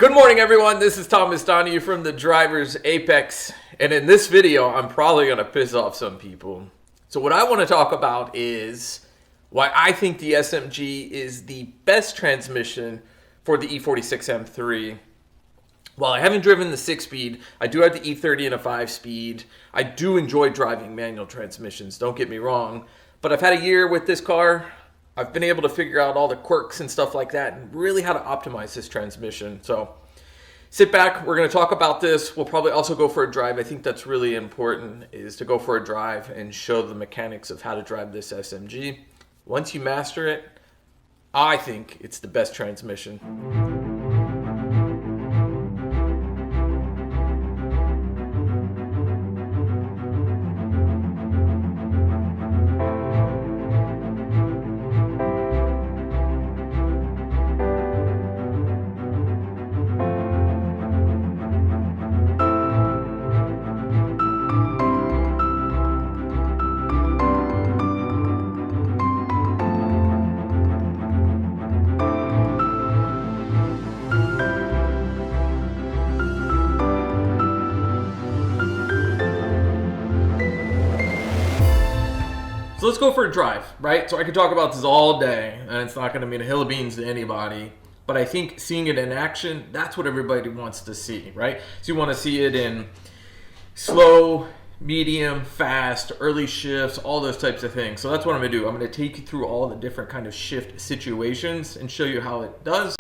Good morning, everyone. This is Thomas Donahue from the Driver's Apex, and in this video, I'm probably going to piss off some people. So what I want to talk about is why I think the SMG is the best transmission for the E46 M3. While I haven't driven the 6-speed, I do have the E30 and a 5-speed. I do enjoy driving manual transmissions, don't get me wrong, but I've had a year with this car. I've been able to figure out all the quirks and stuff like that and really how to optimize this transmission. So sit back, we're going to talk about this. We'll probably also go for a drive. I think that's really important, is to go for a drive and show the mechanics of how to drive this SMG. Once you master it, I think it's the best transmission. So let's go for a drive, right? So I could talk about this all day, and it's not going to mean a hill of beans to anybody. But I think seeing it in action, that's what everybody wants to see, right? So you want to see it in slow, medium, fast, early shifts, all those types of things. So that's what I'm going to do. I'm going to take you through all the different kind of shift situations and show you how it does.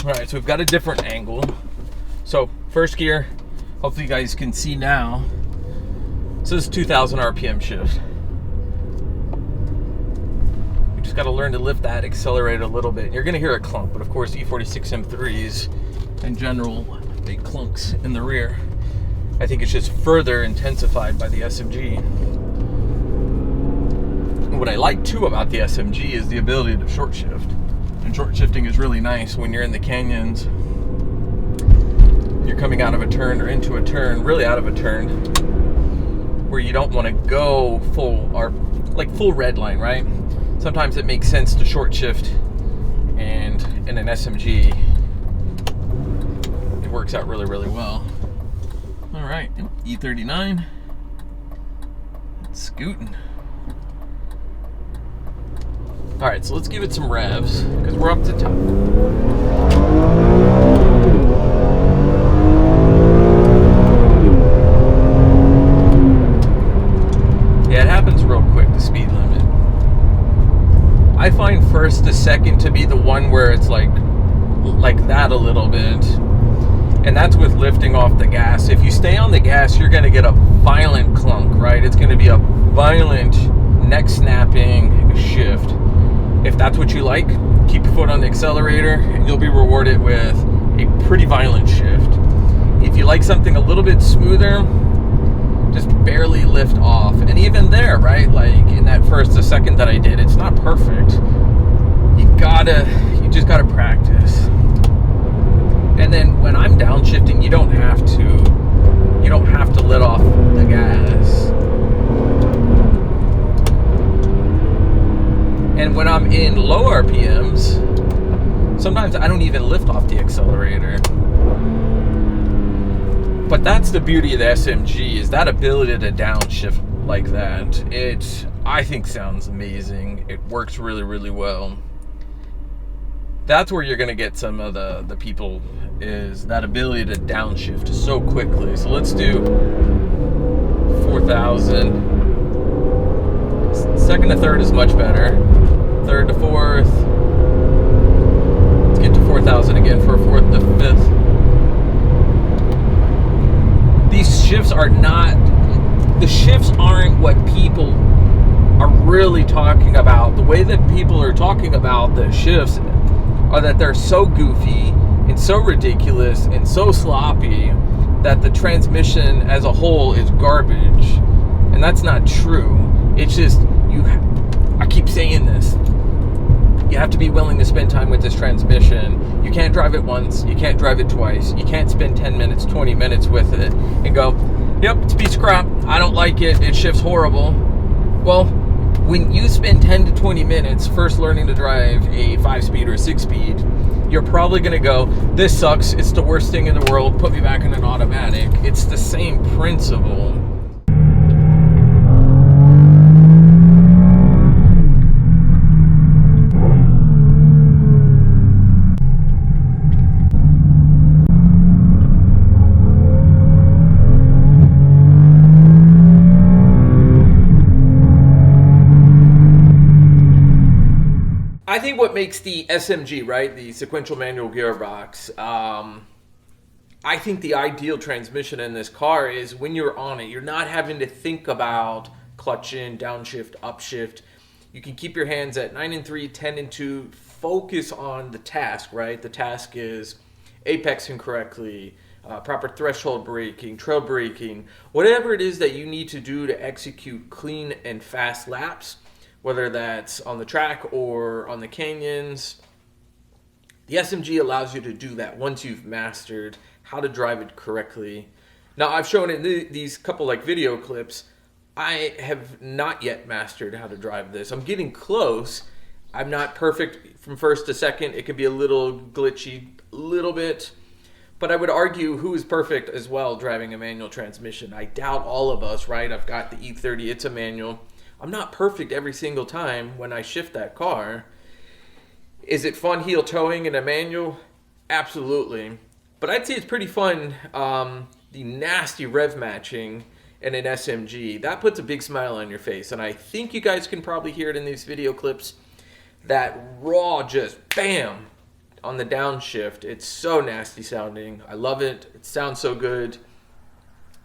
Alright, so we've got a different angle. So first gear, hopefully you guys can see now. So this is 2,000 RPM shift. You just got to learn to lift that, accelerate a little bit. You're going to hear a clunk, but of course E46 M3s in general, big clunks in the rear. I think it's just further intensified by the SMG. And what I like too about the SMG is the ability to short shift. And short shifting is really nice when you're in the canyons. You're coming out of a turn or into a turn, really out of a turn, where you don't want to go full or like full red line, right? Sometimes it makes sense to short shift, and in an SMG, it works out really, really well. All right, E39, scooting. All right, so let's give it some revs, because we're up to top. Yeah, it happens real quick, the speed limit. I find first to second to be the one where it's like that a little bit. And that's with lifting off the gas. If you stay on the gas, you're gonna get a violent clunk, right? It's gonna be a violent neck snapping shift. If that's what you like, keep your foot on the accelerator and you'll be rewarded with a pretty violent shift. If you like something a little bit smoother, just barely lift off. And even there, right, like in that first or second that I did, it's not perfect. You just gotta practice. And then when I'm downshifting, you don't have to let off the gas. And when I'm in low RPMs, sometimes I don't even lift off the accelerator. But that's the beauty of the SMG, is that ability to downshift like that. It, I think, sounds amazing. It works really, really well. That's where you're going to get some of the people, is that ability to downshift so quickly. So let's do 4,000. Second to third is much better. Third to fourth. Let's get to 4,000 again for a fourth to fifth. These shifts are not, the shifts aren't what people are really talking about. The way that people are talking about the shifts are that they're so goofy and so ridiculous and so sloppy that the transmission as a whole is garbage. And And that's not true. It's just, I keep saying this. You have to be willing to spend time with this transmission. You can't drive it once. You can't drive it twice. You can't spend 10 minutes, 20 minutes with it and go, yep, it's a piece of crap. I don't like it. It shifts horrible. Well, when you spend 10 to 20 minutes first learning to drive a 5-speed or a 6-speed, you're probably going to go, this sucks. It's the worst thing in the world. Put me back in an automatic. It's the same principle. I think what makes the SMG, right, the sequential manual gearbox, I think the ideal transmission in this car is when you're on it, you're not having to think about clutch in, downshift, upshift. You can keep your hands at 9 and 3, 10 and 2, focus on the task, right? The task is apexing correctly, proper threshold braking, trail braking, whatever it is that you need to do to execute clean and fast laps. Whether that's on the track or on the canyons, the SMG allows you to do that once you've mastered how to drive it correctly. Now, I've shown in these couple like video clips, I have not yet mastered how to drive this. I'm getting close. I'm not perfect from first to second. It can be a little glitchy, a little bit. But I would argue who is perfect as well driving a manual transmission. I doubt all of us, right? I've got the E30, it's a manual. I'm not perfect every single time when I shift that car. Is it fun heel towing in a manual? Absolutely. But I'd say it's pretty fun, the nasty rev matching in an SMG. That puts a big smile on your face. And I think you guys can probably hear it in these video clips. That raw just bam on the downshift. It's so nasty sounding. I love it. It sounds so good.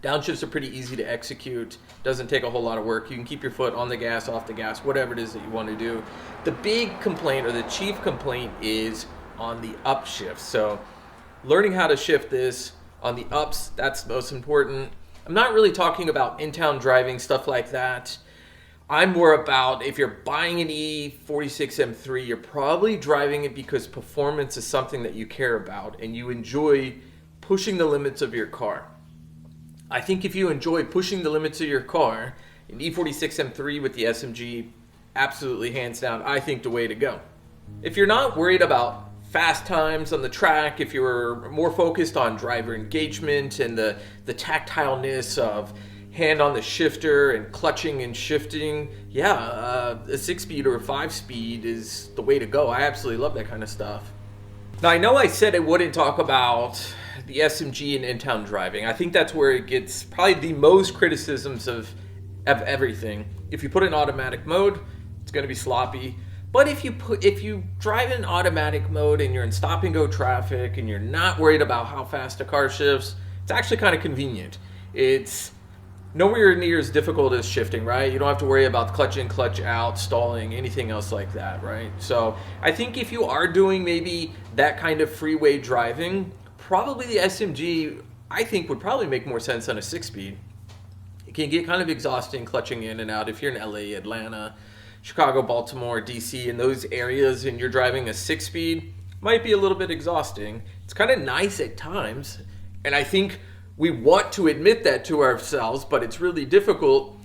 Downshifts are pretty easy to execute. Doesn't take a whole lot of work. You can keep your foot on the gas, off the gas, whatever it is that you want to do. The big complaint or the chief complaint is on the upshift. So learning how to shift this on the ups, that's most important. I'm not really talking about in-town driving, stuff like that. I'm more about if you're buying an E46 M3, you're probably driving it because performance is something that you care about and you enjoy pushing the limits of your car. I think if you enjoy pushing the limits of your car, an E46 M3 with the SMG, absolutely hands down, I think the way to go. If you're not worried about fast times on the track, if you're more focused on driver engagement and the tactileness of hand on the shifter and clutching and shifting, yeah, a 6-speed or a 5-speed is the way to go. I absolutely love that kind of stuff. Now, I know I said I wouldn't talk about the SMG and in-town driving. I think that's where it gets probably the most criticisms of everything. If you put it in automatic mode, it's going to be sloppy. But if you drive in automatic mode and you're in stop and go traffic and you're not worried about how fast a car shifts, it's actually kind of convenient. It's nowhere near as difficult as shifting, right? You don't have to worry about clutch in, clutch out, stalling, anything else like that, right? So I think if you are doing maybe that kind of freeway driving, probably the SMG, I think, would probably make more sense than a 6-speed. It can get kind of exhausting clutching in and out if you're in LA, Atlanta, Chicago, Baltimore, DC, in those areas, and you're driving a 6-speed, might be a little bit exhausting. It's kind of nice at times, and I think we want to admit that to ourselves, but it's really difficult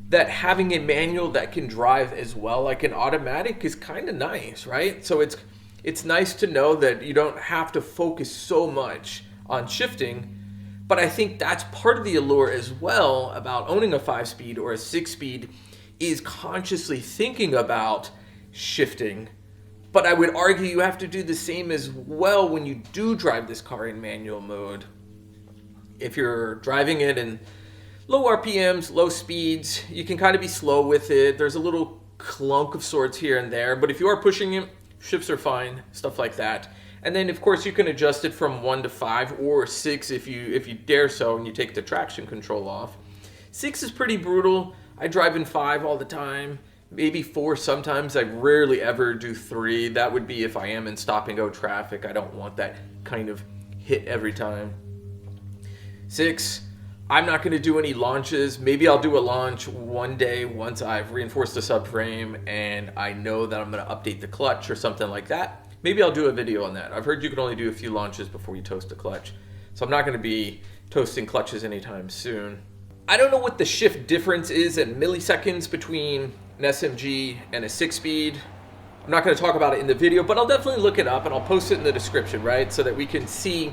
that having a manual that can drive as well like an automatic is kind of nice, right? So it's nice to know that you don't have to focus so much on shifting, but I think that's part of the allure as well about owning a 5-speed or a 6-speed is consciously thinking about shifting. But I would argue you have to do the same as well when you do drive this car in manual mode. If you're driving it in low RPMs, low speeds, you can kind of be slow with it. There's a little clunk of sorts here and there, but if you are pushing it, shifts are fine, stuff like that. And then of course you can adjust it from 1 to 5 or 6 if you dare so, and you take the traction control off. 6 is pretty brutal. I drive in 5 all the time, maybe 4 sometimes. I rarely ever do 3. That would be if I am in stop and go traffic. I don't want that kind of hit every time. 6, I'm not going to do any launches. Maybe I'll do a launch one day once I've reinforced the subframe and I know that I'm going to update the clutch or something like that. Maybe I'll do a video on that. I've heard you can only do a few launches before you toast a clutch. So I'm not going to be toasting clutches anytime soon. I don't know what the shift difference is in milliseconds between an SMG and a 6-speed. I'm not going to talk about it in the video, but I'll definitely look it up and I'll post it in the description, right? So that we can see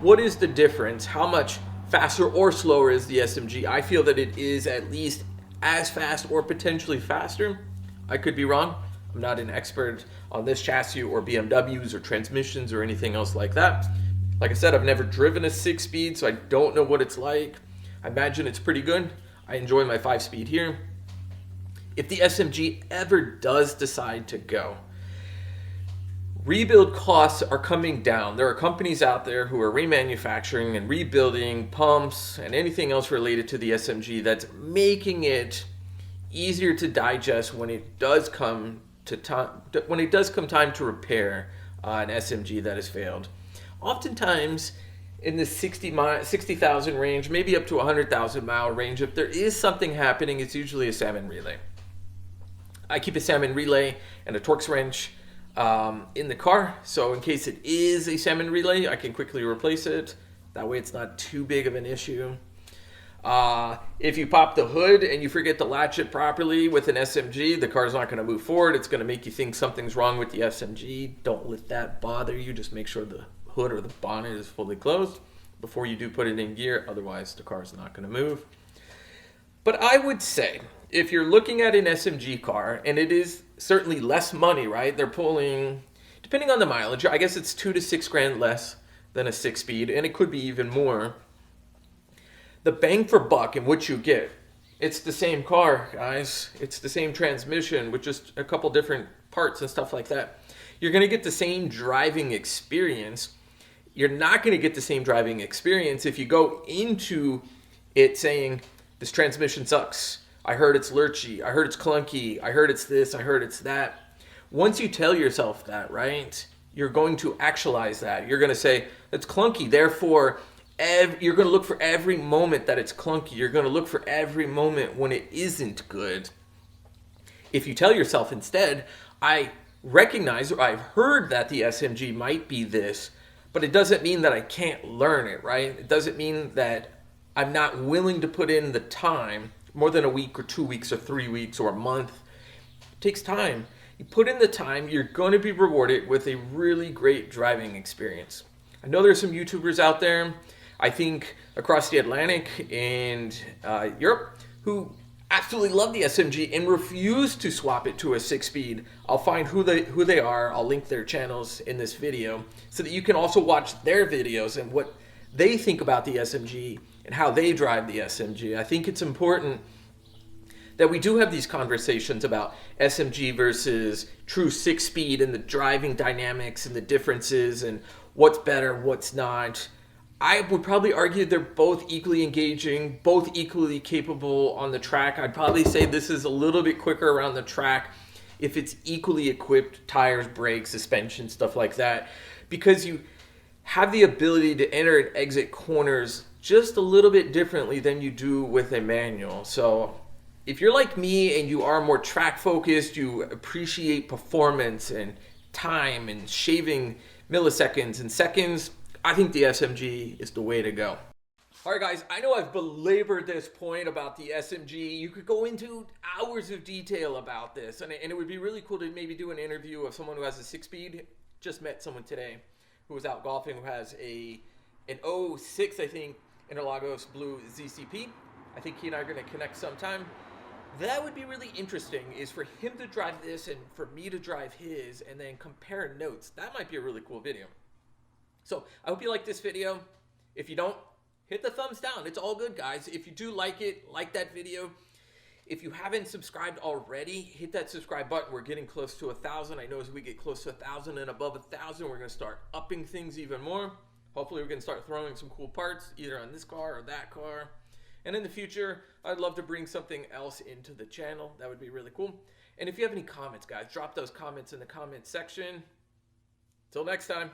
what is the difference, how much faster or slower is the SMG. I feel that it is at least as fast or potentially faster. I could be wrong. I'm not an expert on this chassis or BMWs or transmissions or anything else like that. Like I said, I've never driven a 6-speed, so I don't know what it's like. I imagine it's pretty good. I enjoy my 5-speed here. If the SMG ever does decide to go, rebuild costs are coming down. There are companies out there who are remanufacturing and rebuilding pumps and anything else related to the SMG that's making it easier to digest when it does come time to repair an SMG that has failed. Oftentimes in the 60,000 range, maybe up to 100,000 mile range, if there is something happening, it's usually a salmon relay. I keep a salmon relay and a Torx wrench in the car, so in case it is a salmon relay, I can quickly replace it. That way it's not too big of an issue. If you pop the hood and you forget to latch it properly with an SMG, the car's not going to move forward. It's going to make you think something's wrong with the SMG. Don't let that bother you. Just make sure the hood or the bonnet is fully closed before you do put it in gear. Otherwise, the car's not going to move. But I would say, if you're looking at an SMG car, and it is certainly less money, right? They're pulling, depending on the mileage, I guess it's 2 to 6 grand less than a 6-speed, and it could be even more. The bang for buck and what you get, it's the same car, guys. It's the same transmission with just a couple different parts and stuff like that. You're going to get the same driving experience. You're not going to get the same driving experience if you go into it saying, this transmission sucks. I heard it's lurchy. I heard it's clunky. I heard it's this. I heard it's that. Once you tell yourself that, right, you're going to actualize that. You're going to say, it's clunky. Therefore, you're going to look for every moment that it's clunky. You're going to look for every moment when it isn't good. If you tell yourself instead, I recognize or I've heard that the SMG might be this, but it doesn't mean that I can't learn it, right? It doesn't mean that I'm not willing to put in the time, more than a week or 2 weeks or 3 weeks or a month. It takes time. You put in the time, you're going to be rewarded with a really great driving experience. I know there's some YouTubers out there, I think across the Atlantic and Europe, who absolutely love the SMG and refuse to swap it to a 6-speed. I'll find who they are. I'll link their channels in this video so that you can also watch their videos and what they think about the SMG and how they drive the SMG. I think it's important that we do have these conversations about SMG versus true 6-speed and the driving dynamics and the differences and what's better, what's not. I would probably argue they're both equally engaging, both equally capable on the track. I'd probably say this is a little bit quicker around the track if it's equally equipped, tires, brakes, suspension, stuff like that, because you have the ability to enter and exit corners just a little bit differently than you do with a manual. So if you're like me and you are more track focused, you appreciate performance and time and shaving milliseconds and seconds, I think the SMG is the way to go. All right, guys, I know I've belabored this point about the SMG. You could go into hours of detail about this, and it would be really cool to maybe do an interview of someone who has a 6-speed. Just met someone today who was out golfing who has an 06, I think, Interlagos Blue ZCP. I think he and I are going to connect sometime. That would be really interesting, is for him to drive this and for me to drive his and then compare notes. That might be a really cool video. So I hope you like this video. If you don't, hit the thumbs down. It's all good, guys. If you do like it, like that video. If you haven't subscribed already, hit that subscribe button. We're getting close to 1,000. I know as we get close to 1,000 and above 1,000, we're going to start upping things even more. Hopefully we can start throwing some cool parts either on this car or that car. And in the future, I'd love to bring something else into the channel. That would be really cool. And if you have any comments, guys, drop those comments in the comment section. Till next time.